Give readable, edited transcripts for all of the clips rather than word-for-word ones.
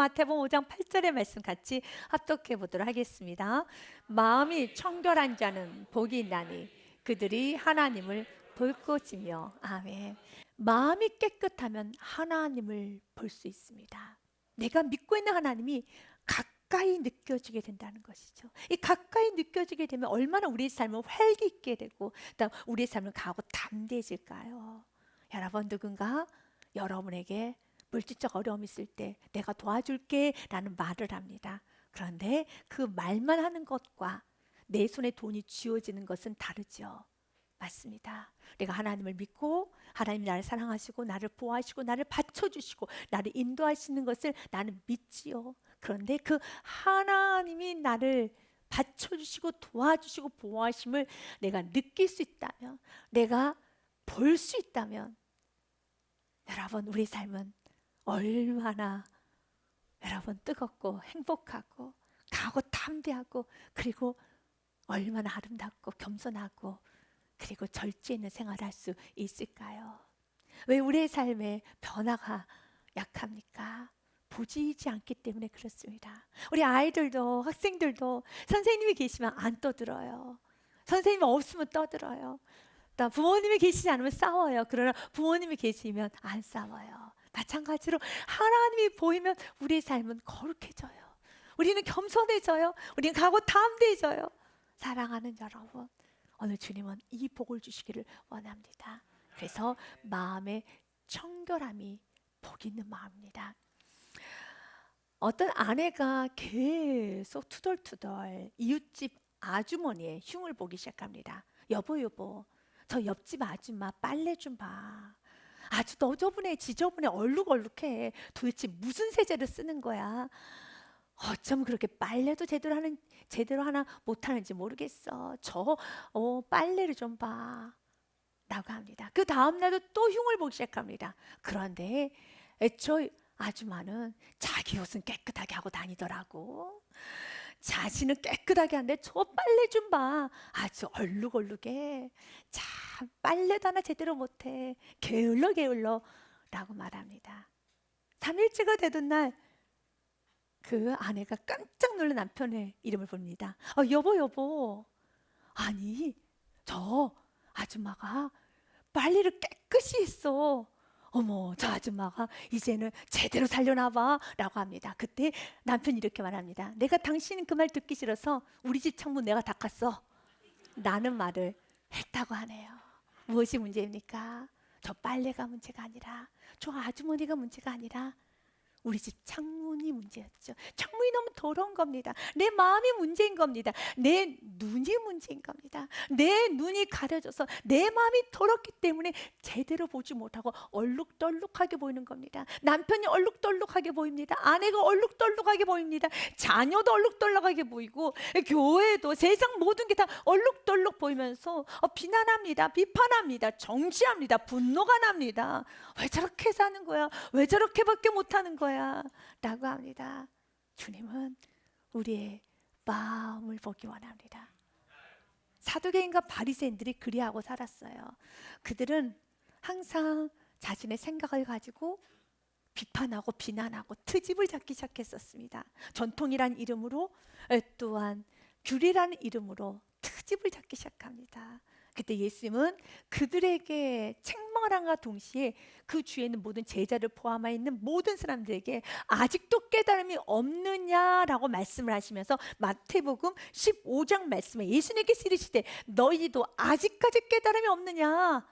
마태복음 5장 8절의 말씀 같이 합독해 보도록 하겠습니다. 마음이 청결한 자는 복이 있나니 그들이 하나님을 볼 것이며. 아멘. 마음이 깨끗하면 하나님을 볼 수 있습니다. 내가 믿고 있는 하나님이 가까이 느껴지게 된다는 것이죠. 이 가까이 느껴지게 되면 얼마나 우리의 삶을 활기 있게 되고 그다음 우리의 삶을 가고 담대해질까요? 여러분, 누군가 여러분에게 물질적 어려움이 있을 때 내가 도와줄게 라는 말을 합니다. 그런데 그 말만 하는 것과 내 손에 돈이 쥐어지는 것은 다르죠. 맞습니다. 내가 하나님을 믿고 하나님이 나를 사랑하시고 나를 보호하시고 나를 받쳐주시고 나를 인도하시는 것을 나는 믿지요. 그런데 그 하나님이 나를 받쳐주시고 도와주시고 보호하심을 내가 느낄 수 있다면, 내가 볼 수 있다면, 여러분, 우리 삶은 얼마나 여러분 뜨겁고 행복하고 강하고 담대하고, 그리고 얼마나 아름답고 겸손하고 그리고 절제 있는 생활을 할 수 있을까요? 왜 우리의 삶에 변화가 약합니까? 보이지 않기 때문에 그렇습니다. 우리 아이들도 학생들도 선생님이 계시면 안 떠들어요. 선생님이 없으면 떠들어요. 부모님이 계시지 않으면 싸워요. 그러나 부모님이 계시면 안 싸워요. 마찬가지로 하나님이 보이면 우리의 삶은 거룩해져요. 우리는 겸손해져요. 우리는 강하고 담대해져요. 사랑하는 여러분, 오늘 주님은 이 복을 주시기를 원합니다. 그래서 마음의 청결함이 복 있는 마음입니다. 어떤 아내가 계속 투덜투덜 이웃집 아주머니의 흉을 보기 시작합니다. 여보, 저 옆집 아줌마 빨래 좀 봐. 아주 너저분해 지저분해 얼룩얼룩해. 도대체 무슨 세제를 쓰는 거야? 어쩜 그렇게 빨래도 제대로 하나 못하는지 모르겠어. 저 빨래를 좀 봐 라고 합니다. 그 다음날도 또 흉을 보기 시작합니다. 그런데 애초 아줌마는 자기 옷은 깨끗하게 하고 다니더라고. 자신은 깨끗하게 하는데 저 빨래 좀 봐. 아주 얼룩얼룩해. 참 빨래도 하나 제대로 못해. 게을러 라고 말합니다. 3일째가 되던 날 그 아내가 깜짝 놀란 남편의 이름을 부릅니다. 여보, 아니 저 아줌마가 빨래를 깨끗이 했어. 어머, 저 아줌마가 이제는 제대로 살려나 봐 라고 합니다. 그때 남편이 이렇게 말합니다. 내가 당신 그 말 듣기 싫어서 우리 집 창문 내가 닦았어 라는 말을 했다고 하네요. 무엇이 문제입니까? 저 빨래가 문제가 아니라, 저 아주머니가 문제가 아니라 우리 집 창문이 문제였죠. 창문이 너무 더러운 겁니다. 내 마음이 문제인 겁니다. 내 눈이 문제인 겁니다. 내 눈이 가려져서 내 마음이 더럽기 때문에 제대로 보지 못하고 얼룩덜룩하게 보이는 겁니다. 남편이 얼룩덜룩하게 보입니다. 아내가 얼룩덜룩하게 보입니다. 자녀도 얼룩덜룩하게 보이고 교회도 세상 모든 게 다 얼룩덜룩 보이면서 비난합니다. 비판합니다. 정죄합니다. 분노가 납니다. 왜 저렇게 사는 거야? 왜 저렇게밖에 못하는 거야? 라고 합니다. 주님은 우리의 마음을 보기 원합니다. 사두개인과 바리새인들이 그리하고 살았어요. 그들은 항상 자신의 생각을 가지고 비판하고 비난하고 트집을 잡기 시작했었습니다. 전통이란 이름으로, 또한 규례라는 이름으로 트집을 잡기 시작합니다. 그때 예수님은 그들에게 책망함과 동시에 그 주위에 있는 모든 제자를 포함하여 있는 모든 사람들에게 아직도 깨달음이 없느냐라고 말씀을 하시면서 마태복음 15장 말씀에 예수님께서 이르시되 너희도 아직까지 깨달음이 없느냐?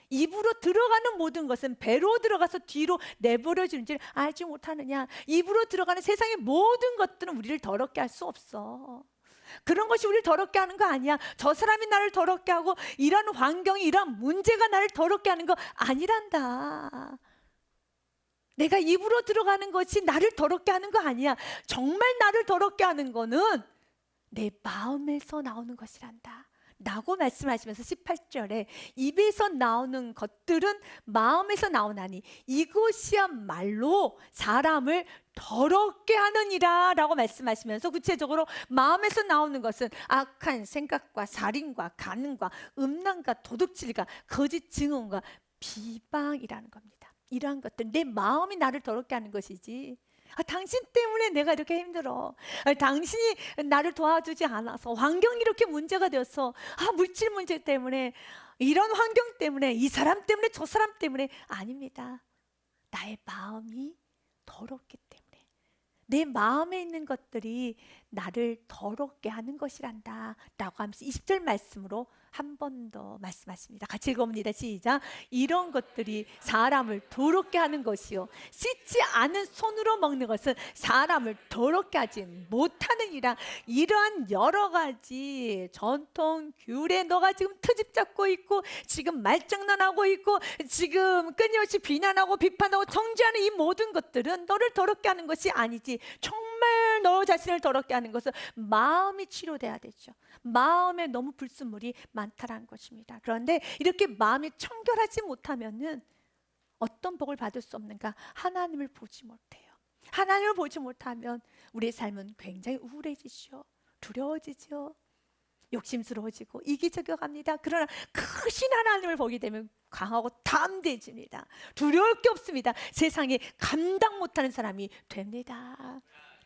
입으로 들어가는 모든 것은 배로 들어가서 뒤로 내버려지는 줄 알지 못하느냐? 입으로 들어가는 세상의 모든 것들은 우리를 더럽게 할 수 없어. 그런 것이 우리를 더럽게 하는 거 아니야. 저 사람이 나를 더럽게 하고 이런 환경이, 이런 문제가 나를 더럽게 하는 거 아니란다. 내가 입으로 들어가는 것이 나를 더럽게 하는 거 아니야. 정말 나를 더럽게 하는 거는 내 마음에서 나오는 것이란다 라고 말씀하시면서 18절에 입에서 나오는 것들은 마음에서 나오나니 이것이야말로 사람을 더럽게 하느니라 라고 말씀하시면서 구체적으로 마음에서 나오는 것은 악한 생각과 살인과 간음과 음란과 도둑질과 거짓 증언과 비방이라는 겁니다. 이러한 것들, 내 마음이 나를 더럽게 하는 것이지 당신 때문에 내가 이렇게 힘들어. 당신이 나를 도와주지 않아서 환경이 이렇게 문제가 되어서 물질 문제 때문에 이런 환경 때문에 이 사람 때문에 저 사람 때문에 아닙니다. 나의 마음이 더럽기 때문에 내 마음에 있는 것들이 나를 더럽게 하는 것이란다 라고 하면서 20절 말씀으로 한 번 더 말씀하십니다. 같이 읽어봅니다. 시작. 이런 것들이 사람을 더럽게 하는 것이요 씻지 않은 손으로 먹는 것은 사람을 더럽게 하지 못하느니라. 이러한 여러 가지 전통 규례 너가 지금 트집 잡고 있고 지금 말장난하고 있고 지금 끊임없이 비난하고 비판하고 정죄하는 이 모든 것들은 너를 더럽게 하는 것이 아니지. 정말 너 자신을 더럽게 하는 것은 마음이 치료돼야 되죠. 마음에 너무 불순물이 많다라는 것입니다. 그런데 이렇게 마음이 청결하지 못하면은 어떤 복을 받을 수 없는가? 하나님을 보지 못해요. 하나님을 보지 못하면 우리의 삶은 굉장히 우울해지죠. 두려워지죠. 욕심스러워지고 이기적이어 갑니다. 그러나 크신 하나님을 보게 되면 강하고 담대해집니다. 두려울 게 없습니다. 세상에 감당 못하는 사람이 됩니다.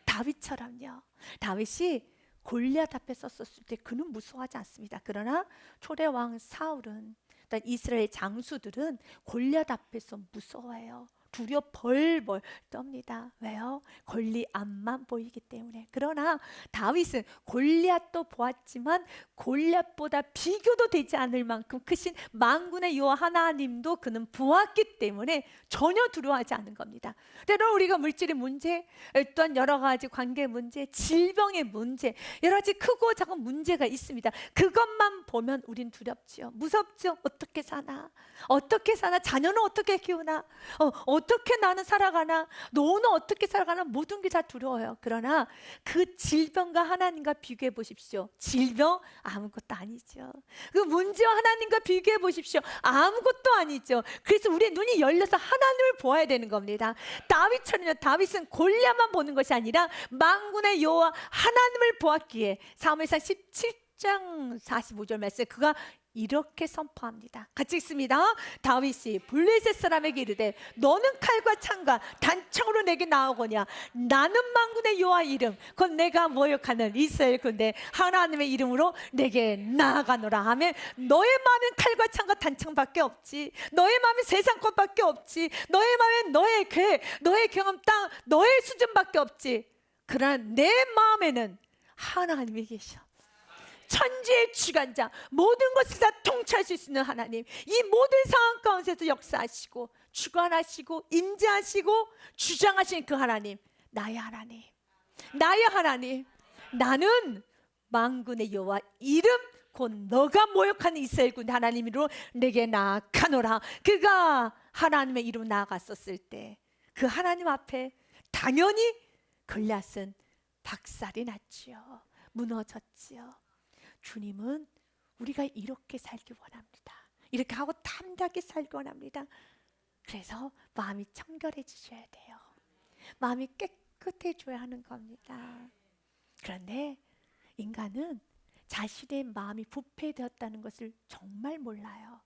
다윗처럼요. 다윗이 골리앗 앞에 섰을 때 그는 무서워하지 않습니다. 그러나 초대 왕 사울은 일단 이스라엘 장수들은 골리앗 앞에서 무서워해요. 두려 벌벌 떱니다. 왜요? 골리앗만 보이기 때문에. 그러나 다윗은 골리앗도 보았지만 골리앗보다 비교도 되지 않을 만큼 크신 만군의 여호와 하나님도 그는 보았기 때문에 전혀 두려워하지 않은 겁니다. 때로 우리가 물질의 문제, 또한 여러 가지 관계 문제, 질병의 문제, 여러 가지 크고 작은 문제가 있습니다. 그것만 보면 우린 두렵지요. 무섭죠. 어떻게 사나? 어떻게 사나? 자녀는 어떻게 키우나? 어떻게 나는 살아가나? 너는 어떻게 살아가나? 모든 게 다 두려워요. 그러나 그 질병과 하나님과 비교해 보십시오. 질병 아무것도 아니죠. 그 문제와 하나님과 비교해 보십시오. 아무것도 아니죠. 그래서 우리의 눈이 열려서 하나님을 보아야 되는 겁니다. 다윗처럼요. 다윗은 골리앗만 보는 것이 아니라 만군의 여호와 하나님을 보았기에 사무엘상 17장 45절 말씀 그가 이렇게 선포합니다. 같이 읽습니다. 다윗이 블레셋 사람에게 이르되 너는 칼과 창과 단창으로 내게 나오거냐? 나는 만군의 여호와 이름 곧 내가 모욕하는 이스라엘 군대 하나님의 이름으로 내게 나아가노라 하면 너의 마음엔 칼과 창과 단창밖에 없지. 너의 마음엔 세상 것밖에 없지. 너의 마음엔 너의 계획, 너의 경험, 땅, 너의 수준밖에 없지. 그러나 내 마음에는 하나님이 계셔. 천지의 주관자, 모든 것을 다 통치하실 수 있는 하나님, 이 모든 상황 가운데서 역사하시고 주관하시고 임재하시고 주장하신 그 하나님, 나의 하나님, 나의 하나님. 나는 만군의 여호와 이름 곧 너가 모욕하는 이스라엘 군 하나님으로 내게 나아가노라. 그가 하나님의 이름으로 나아갔었을 때 그 하나님 앞에 당연히 골리앗은 박살이 났지요. 무너졌지요. 주님은 우리가 이렇게 살기 원합니다. 이렇게 하고 담대하게 살기 원합니다. 그래서 마음이 청결해지셔야 돼요. 마음이 깨끗해져야 하는 겁니다. 그런데 인간은 자신의 마음이 부패되었다는 것을 정말 몰라요.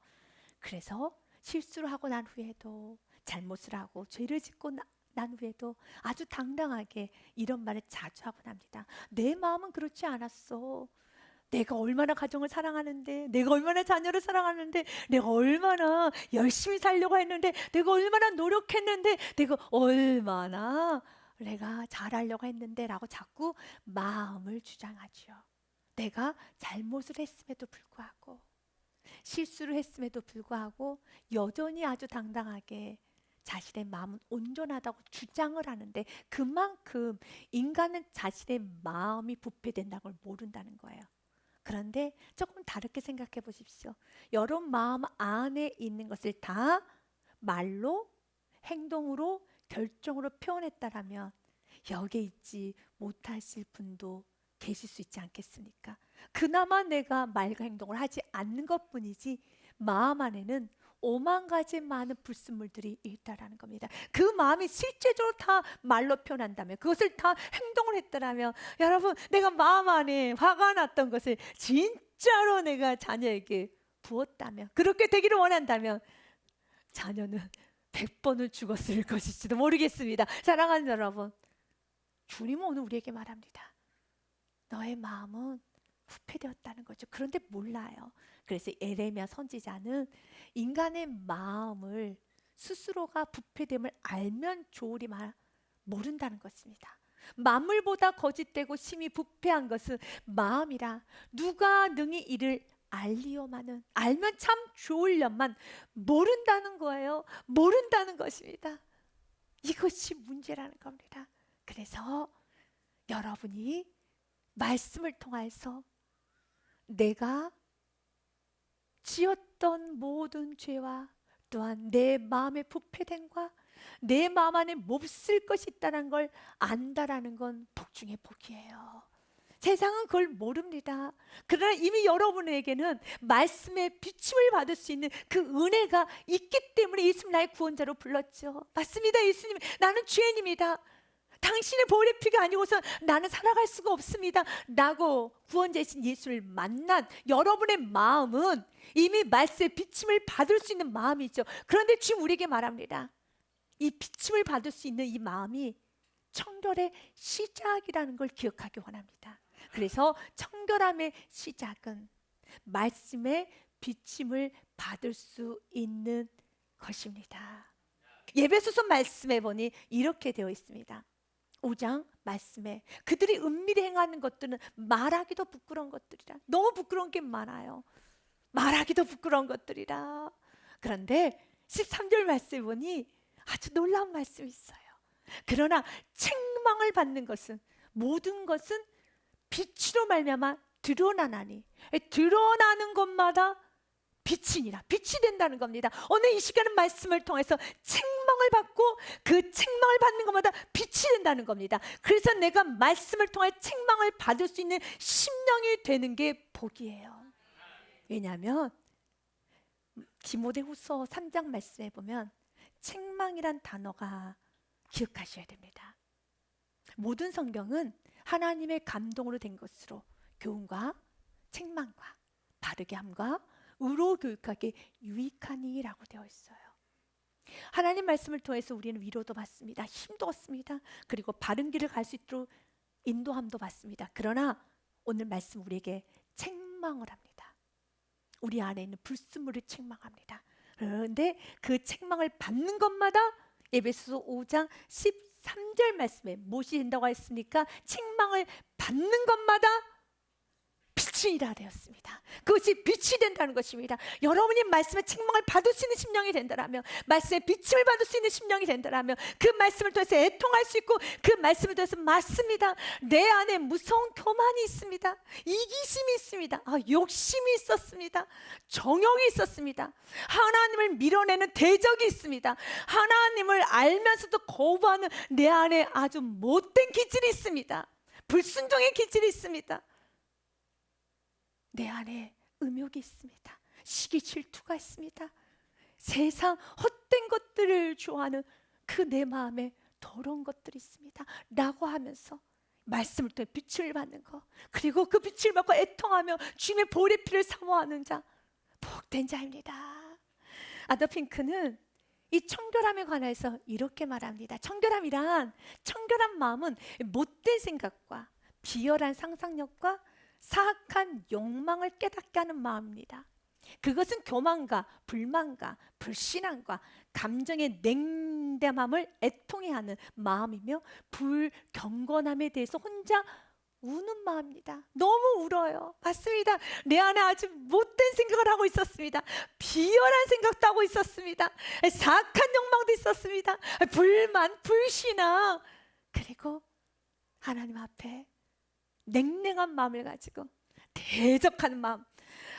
그래서 실수를 하고 난 후에도 잘못을 하고 죄를 짓고 난 후에도 아주 당당하게 이런 말을 자주 하곤 합니다. 내 마음은 그렇지 않았어. 내가 얼마나 가정을 사랑하는데, 내가 얼마나 자녀를 사랑하는데, 내가 얼마나 열심히 살려고 했는데, 내가 얼마나 노력했는데, 내가 얼마나 내가 잘하려고 했는데 라고 자꾸 마음을 주장하죠. 내가 잘못을 했음에도 불구하고, 실수를 했음에도 불구하고 여전히 아주 당당하게 자신의 마음은 온전하다고 주장을 하는데 그만큼 인간은 자신의 마음이 부패된다는 걸 모른다는 거예요. 그런데 조금 다르게 생각해 보십시오. 여러분 마음 안에 있는 것을 다 말로, 행동으로, 결정으로 표현했다라면 여기에 있지 못하실 분도 계실 수 있지 않겠습니까? 그나마 내가 말과 행동을 하지 않는 것뿐이지 마음 안에는 5만 가지 많은 불순물들이 있다라는 겁니다. 그 마음이 실제적으로 다 말로 표현한다면, 그것을 다 행동을 했더라면, 여러분 내가 마음 안에 화가 났던 것을 진짜로 내가 자녀에게 부었다면, 그렇게 되기를 원한다면 자녀는 100번은 죽었을 것일지도 모르겠습니다. 사랑하는 여러분, 주님은 오늘 우리에게 말합니다. 너의 마음은 부패되었다는 거죠. 그런데 몰라요. 그래서 에레미야 선지자는 인간의 마음을 스스로가 부패됨을 알면 좋으리만 모른다는 것입니다. 만물보다 거짓되고 심히 부패한 것은 마음이라 누가 능히 이를 알리오마는, 알면 참 좋으련만 모른다는 거예요. 모른다는 것입니다. 이것이 문제라는 겁니다. 그래서 여러분이 말씀을 통해서 내가 지었던 모든 죄와 또한 내 마음의 부패됨과 내 마음 안에 몹쓸 것이 있다는 걸 안다라는 건 복 중에 복이에요. 세상은 그걸 모릅니다. 그러나 이미 여러분에게는 말씀의 비침을 받을 수 있는 그 은혜가 있기 때문에 예수님 나의 구원자로 불렀죠. 맞습니다. 예수님, 나는 죄인입니다. 당신의 보혈의 피가 아니고서 나는 살아갈 수가 없습니다 라고 구원자이신 예수를 만난 여러분의 마음은 이미 말씀의 비침을 받을 수 있는 마음이죠. 그런데 지금 우리에게 말합니다. 이 비침을 받을 수 있는 이 마음이 청결의 시작이라는 걸 기억하기 원합니다. 그래서 청결함의 시작은 말씀의 비침을 받을 수 있는 것입니다. 에베소서 말씀에 보니 이렇게 되어 있습니다. 5장 말씀에 그들이 은밀히 행하는 것들은 말하기도 부끄러운 것들이라. 너무 부끄러운 게 많아요. 말하기도 부끄러운 것들이라. 그런데 13절 말씀에 보니 아주 놀라운 말씀이 있어요. 그러나 책망을 받는 것은 모든 것은 빛으로 말미암아 드러나나니, 드러나는 것마다 빛이니라. 빛이 된다는 겁니다. 오늘 이 시간은 말씀을 통해서 책망을 받고 그 책망을 받는 것마다 빛이 된다는 겁니다. 그래서 내가 말씀을 통해 책망을 받을 수 있는 심령이 되는 게 복이에요. 왜냐하면 디모데후서 3장 말씀에 보면 책망이란 단어가 기억하셔야 됩니다. 모든 성경은 하나님의 감동으로 된 것으로 교훈과 책망과 바르게 함과 의로 교육하기 유익하니라고 되어 있어요. 하나님 말씀을 통해서 우리는 위로도 받습니다. 힘도 얻습니다. 그리고 바른 길을 갈 수 있도록 인도함도 받습니다. 그러나 오늘 말씀 우리에게 책망을 합니다. 우리 안에 있는 불순물을 책망합니다. 그런데 그 책망을 받는 것마다 에베소서 5장 13절 말씀에 무엇이 된다고 했습니까? 책망을 받는 것마다 빛이라 되었습니다. 그것이 빛이 된다는 것입니다. 여러분이 말씀의 책망을 받을 수 있는 심령이 된다면, 말씀의 빛을 받을 수 있는 심령이 된다면 그 말씀을 통해서 애통할 수 있고 그 말씀을 통해서 맞습니다. 내 안에 무서운 교만이 있습니다. 이기심이 있습니다. 욕심이 있었습니다. 정욕이 있었습니다. 하나님을 밀어내는 대적이 있습니다. 하나님을 알면서도 거부하는 내 안에 아주 못된 기질이 있습니다. 불순종의 기질이 있습니다. 내 안에 음욕이 있습니다. 시기 질투가 있습니다. 세상 헛된 것들을 좋아하는 그 내 마음에 더러운 것들이 있습니다 라고 하면서 말씀을 통해 빛을 받는 것, 그리고 그 빛을 받고 애통하며 주님의 보혈의 피를 사모하는 자, 복된 자입니다. 아더 핑크는 이 청결함에 관해서 이렇게 말합니다. 청결함이란, 청결한 마음은 못된 생각과 비열한 상상력과 사악한 욕망을 깨닫게 하는 마음입니다. 그것은 교만과 불만과 불신앙과 감정의 냉담함을 애통해하는 마음이며 불경건함에 대해서 혼자 우는 마음입니다. 너무 울어요. 맞습니다. 내 안에 아주 못된 생각을 하고 있었습니다. 비열한 생각도 하고 있었습니다. 사악한 욕망도 있었습니다. 불만, 불신앙, 그리고 하나님 앞에 냉랭한 마음을 가지고 대적하는 마음,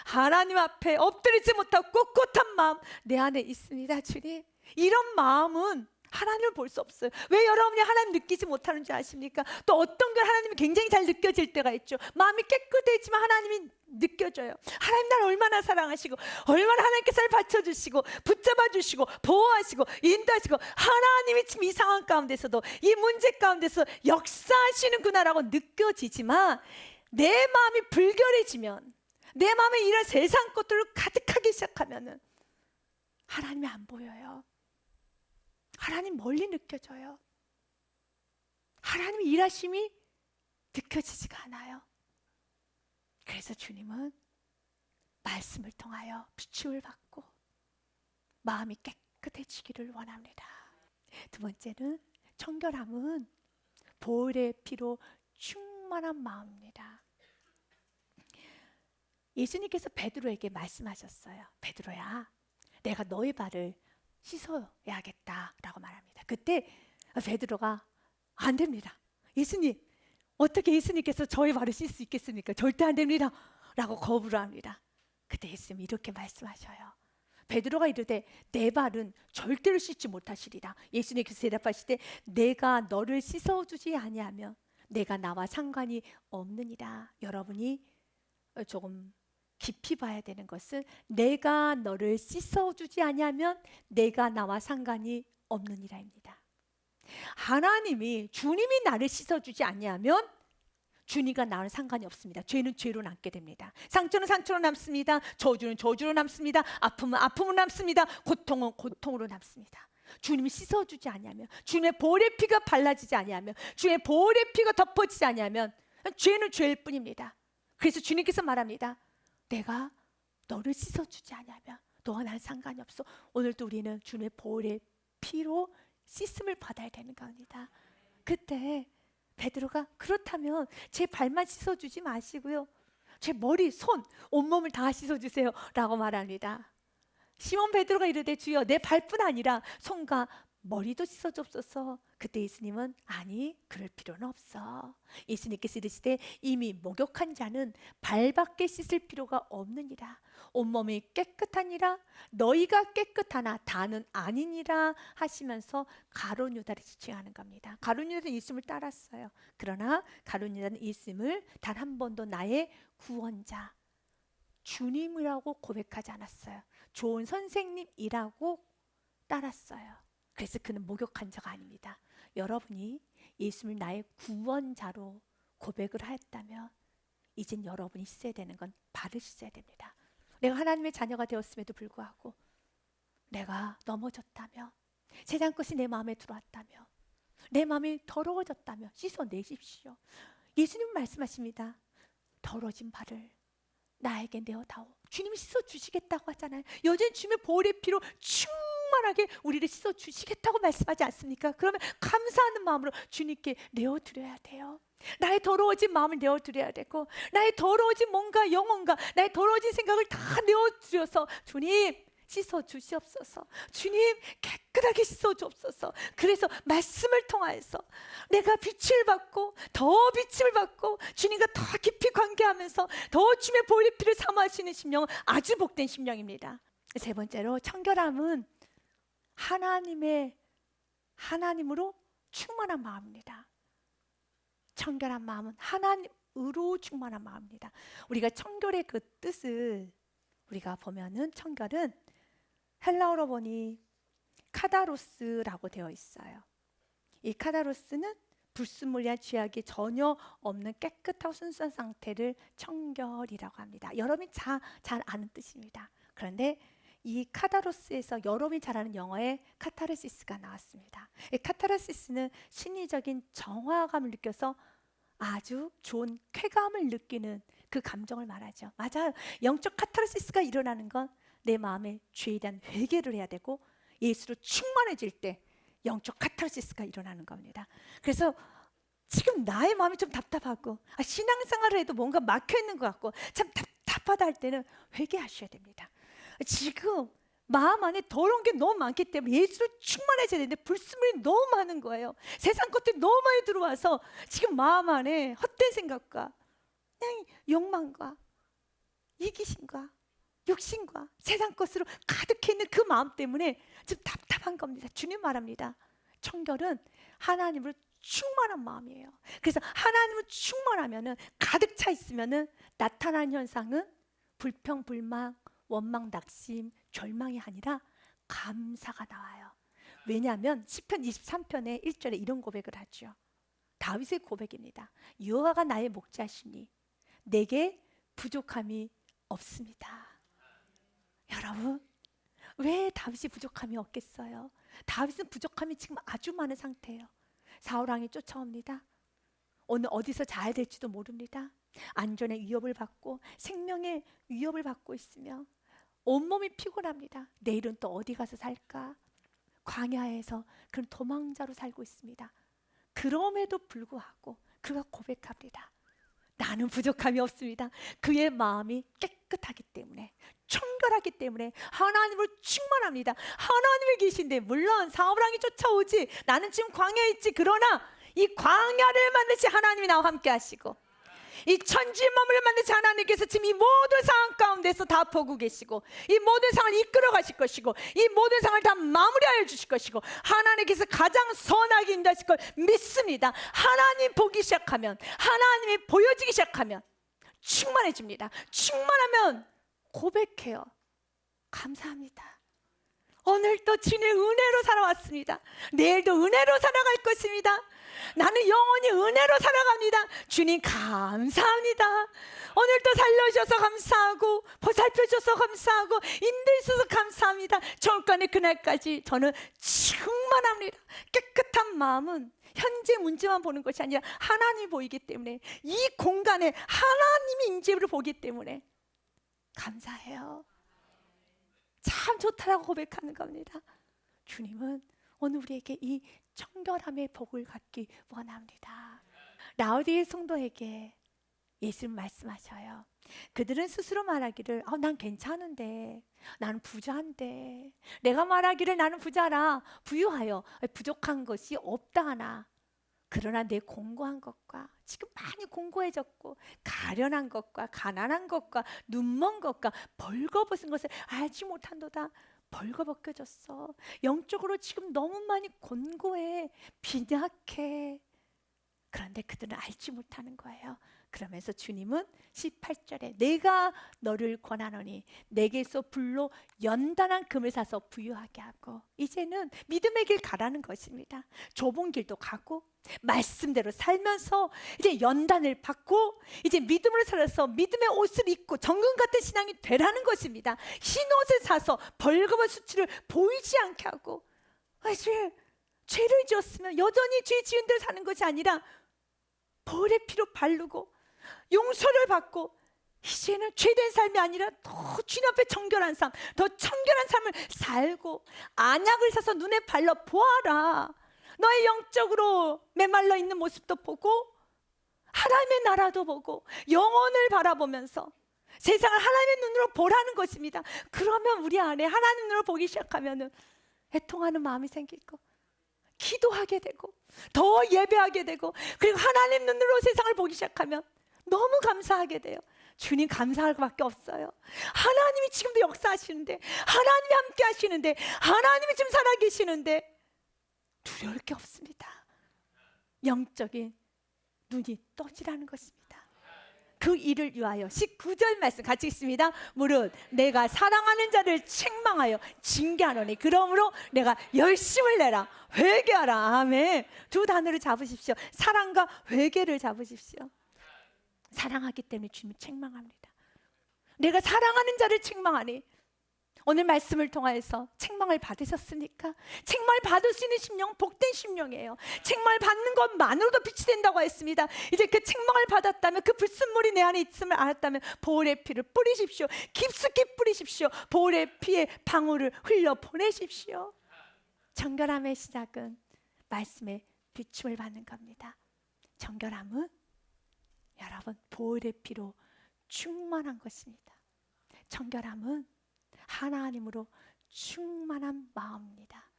하나님 앞에 엎드리지 못하고 꼿꼿한 마음 내 안에 있습니다. 주님, 이런 마음은 하나님을 볼 수 없어요. 왜 여러분이 하나님 느끼지 못하는 줄 아십니까? 또 어떤 걸 하나님이 굉장히 잘 느껴질 때가 있죠. 마음이 깨끗해지만 하나님이 느껴져요. 하나님 날 얼마나 사랑하시고 얼마나 하나님께서 날 받쳐주시고 붙잡아 주시고 보호하시고 인도하시고 하나님이 지금 이 상황 가운데서도 이 문제 가운데서 역사하시는구나라고 느껴지지만 내 마음이 불결해지면, 내 마음에 이런 세상 것들을 가득하기 시작하면은 하나님이 안 보여요. 하나님 멀리 느껴져요. 하나님의 일하심이 느껴지지가 않아요. 그래서 주님은 말씀을 통하여 비추을 받고 마음이 깨끗해지기를 원합니다. 두 번째는 청결함은 보혈의 피로 충만한 마음입니다. 예수님께서 베드로에게 말씀하셨어요. 베드로야, 내가 너의 발을 씻어야겠다라고 말합니다. 그때 베드로가 안 됩니다. 예수님, 어떻게 예수님께서 저의 발을 씻을 수 있겠습니까? 절대 안 됩니다 라고 거부를 합니다. 그때 예수님이 이렇게 말씀하셔요. 베드로가 이르되 내 발은 절대로 씻지 못하시리라. 예수님께서 대답하실 때 내가 너를 씻어주지 아니하면 내가 나와 상관이 없느니라. 여러분이 조금 깊이 봐야 되는 것은 내가 너를 씻어주지 아니하면 내가 나와 상관이 없느니라입니다. 하나님이 주님이 나를 씻어주지 아니하면 주님과 나는 상관이 없습니다. 죄는 죄로 남게 됩니다. 상처는 상처로 남습니다. 저주는 저주로 남습니다. 아픔은 아픔으로 남습니다. 고통은 고통으로 남습니다. 주님이 씻어주지 아니하면, 주님의 보혈의 피가 발라지지 아니하면, 주님의 보혈의 피가 덮어지지 아니하면 죄는 죄일 뿐입니다. 그래서 주님께서 말합니다. 내가 너를 씻어주지 아니하면 너와 난 상관이 없어. 오늘도 우리는 주님의 보혈의 피로 씻음을 받아야 되는 겁니다. 그때 베드로가 그렇다면 제 발만 씻어주지 마시고요, 제 머리, 손, 온몸을 다 씻어주세요 라고 말합니다. 시몬 베드로가 이르되 주여 내 발뿐 아니라 손과 머리도 씻어주옵소서. 그때 예수님은 아니 그럴 필요는 없어. 예수님께서 이르시되 이미 목욕한 자는 발밖에 씻을 필요가 없느니라. 온몸이 깨끗하니라 너희가 깨끗하나 다는 아니니라 하시면서 가룟 유다를 지칭하는 겁니다. 가룟 유다는 예수님을 따랐어요. 그러나 가룟 유다는 예수님을 단 한 번도 나의 구원자 주님이라고 고백하지 않았어요. 좋은 선생님이라고 따랐어요. 그래서 그는 목욕한 자가 아닙니다. 여러분이 예수님을 나의 구원자로 고백을 하였다면 이젠 여러분이 씻어야 되는 건 발을 씻어야 됩니다. 내가 하나님의 자녀가 되었음에도 불구하고 내가 넘어졌다며, 세상 것이 내 마음에 들어왔다며, 내 마음이 더러워졌다며 씻어내십시오. 예수님 말씀하십니다. 더러워진 발을 나에게 내어다오. 주님이 씻어주시겠다고 하잖아요. 여전히 주님의 보혈의 피로 충만하게 우리를 씻어주시겠다고 말씀하지 않습니까? 그러면 감사하는 마음으로 주님께 내어드려야 돼요. 나의 더러워진 마음을 내어드려야 되고, 나의 더러워진 몸과 영혼과 나의 더러워진 생각을 다 내어드려서 주님 씻어주시옵소서, 주님 깨끗하게 씻어주옵소서. 그래서 말씀을 통하여서 내가 빛을 받고 더 빛을 받고 주님과 더 깊이 관계하면서 더 주님의 보혈의 피를 사모할 수 있는 심령은 아주 복된 심령입니다. 세 번째로 청결함은 하나님으로 충만한 마음입니다. 청결한 마음은 하나님으로 충만한 마음입니다. 우리가 청결의 그 뜻을 우리가 보면은 청결은 헬라어로 보니 카다로스라고 되어 있어요. 이 카다로스는 불순물이나 죄악이 전혀 없는 깨끗하고 순수한 상태를 청결이라고 합니다. 여러분이 잘 아는 뜻입니다. 그런데 이 카다로스에서 여러분이 잘 아는 영어에 카타르시스가 나왔습니다. 이 카타르시스는 심리적인 정화감을 느껴서 아주 좋은 쾌감을 느끼는 그 감정을 말하죠. 맞아요. 영적 카타르시스가 일어나는 건 내 마음의 죄에 대한 회개를 해야 되고 예수로 충만해질 때 영적 카타르시스가 일어나는 겁니다. 그래서 지금 나의 마음이 좀 답답하고 신앙생활을 해도 뭔가 막혀있는 것 같고 참 답답하다 할 때는 회개하셔야 됩니다. 지금 마음 안에 더러운 게 너무 많기 때문에 예수로 충만해져야 되는데 불순물이 너무 많은 거예요. 세상 것들이 너무 많이 들어와서 지금 마음 안에 헛된 생각과 그냥 욕망과 이기심과 욕심과 세상 것으로 가득해 있는 그 마음 때문에 좀 답답한 겁니다. 주님 말합니다. 청결은 하나님으로 충만한 마음이에요. 그래서 하나님을 충만하면은 가득 차 있으면은 나타나는 현상은 불평, 불만, 원망, 낙심, 절망이 아니라 감사가 나와요. 왜냐하면 시편 23편의 1절에 이런 고백을 하죠. 다윗의 고백입니다. 여호와가 나의 목자시니 내게 부족함이 없습니다. 여러분, 왜 다윗이 부족함이 없겠어요? 다윗은 부족함이 지금 아주 많은 상태예요. 사울왕이 쫓아옵니다. 오늘 어디서 자야 될지도 모릅니다. 안전의 위협을 받고 생명의 위협을 받고 있으며 온몸이 피곤합니다. 내일은 또 어디 가서 살까? 광야에서 그런 도망자로 살고 있습니다. 그럼에도 불구하고 그가 고백합니다. 나는 부족함이 없습니다. 그의 마음이 깨끗하기 때문에, 청결하기 때문에 하나님을 충만합니다. 하나님이 계신데 물론 사울왕이 쫓아오지, 나는 지금 광야에 있지. 그러나 이 광야를 만드신 하나님이 나와 함께 하시고, 이 천지의 만물을 만드신 하나님께서 지금 이 모든 상황 가운데서 다 보고 계시고, 이 모든 상황을 이끌어 가실 것이고, 이 모든 상황을 다 마무리하여 주실 것이고, 하나님께서 가장 선하게 인도하실 걸 믿습니다. 하나님 보기 시작하면, 하나님이 보여지기 시작하면 충만해집니다. 충만하면 고백해요. 감사합니다. 오늘도 주님의 은혜로 살아왔습니다. 내일도 은혜로 살아갈 것입니다. 나는 영원히 은혜로 살아갑니다. 주님 감사합니다. 오늘도 살려주셔서 감사하고, 보살펴주셔서 감사하고, 인도해 주셔서 감사합니다. 정권의 그날까지 저는 충만합니다. 깨끗한 마음은 현재 문제만 보는 것이 아니라 하나님이 보이기 때문에, 이 공간에 하나님이 임재를 보기 때문에 감사해요. 참 좋다라고 고백하는 겁니다. 주님은 오늘 우리에게 이 청결함의 복을 갖기 원합니다. 라오디게 성도에게 예수님 말씀하셔요. 그들은 스스로 말하기를 난 괜찮은데, 나는 부자인데, 내가 말하기를 나는 부자라, 부유하여 부족한 것이 없다 하나, 그러나 내 공고한 것과, 지금 많이 공고해졌고 가련한 것과 가난한 것과 눈먼 것과 벌거벗은 것을 알지 못한도다. 벌거벗겨졌어. 영적으로 지금 너무 많이 곤고해, 빈약해. 그런데 그들은 알지 못하는 거예요. 그러면서 주님은 18절에 내가 너를 권하노니 내게서 불로 연단한 금을 사서 부유하게 하고, 이제는 믿음의 길 가라는 것입니다. 좁은 길도 가고 말씀대로 살면서 이제 연단을 받고, 이제 믿음으로 살아서 믿음의 옷을 입고 정금 같은 신앙이 되라는 것입니다. 흰 옷을 사서 벌거벗은 수치를 보이지 않게 하고, 죄를 지었으면 여전히 죄 지은 대로 사는 것이 아니라 벌의 피로 바르고 용서를 받고, 이제는 죄된 삶이 아니라 더 주님 앞에 정결한 삶, 더 청결한 삶을 살고, 안약을 사서 눈에 발라 보아라. 너의 영적으로 메말라 있는 모습도 보고, 하나님의 나라도 보고, 영혼을 바라보면서 세상을 하나님의 눈으로 보라는 것입니다. 그러면 우리 안에 하나님 눈으로 보기 시작하면 애통하는 마음이 생기고, 기도하게 되고, 더 예배하게 되고, 그리고 하나님 눈으로 세상을 보기 시작하면 너무 감사하게 돼요. 주님 감사할 것밖에 없어요. 하나님이 지금도 역사하시는데, 하나님이 함께 하시는데, 하나님이 지금 살아계시는데 두려울 게 없습니다. 영적인 눈이 떠지라는 것입니다. 그 일을 위하여 19절 말씀 같이 읽습니다. 무릇 내가 사랑하는 자를 책망하여 징계하노니 그러므로 내가 열심을 내라. 회개하라. 아멘. 두 단어를 잡으십시오. 사랑과 회개를 잡으십시오. 사랑하기 때문에 주님이 책망합니다. 내가 사랑하는 자를 책망하니, 오늘 말씀을 통하여서 책망을 받으셨습니까? 책망을 받을 수 있는 심령, 복된 심령이에요. 책망을 받는 것만으로도 빛이 된다고 했습니다. 이제 그 책망을 받았다면, 그 불순물이 내 안에 있음을 알았다면 보혈의 피를 뿌리십시오. 깊숙이 뿌리십시오. 보혈의 피에 방울을 흘려 보내십시오. 정결함의 시작은 말씀의 비춤을 받는 겁니다. 정결함은 여러분 보혈의 피로 충만한 것입니다. 정결함은 하나님으로 충만한 마음입니다.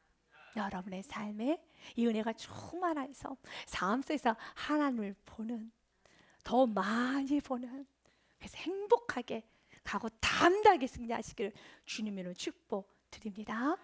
여러분의 삶에 이 은혜가 충만해서 삶 속에서 하나님을 보는, 더 많이 보는, 그래서 행복하게 가고 담대하게 승리하시기를 주님으로 축복드립니다.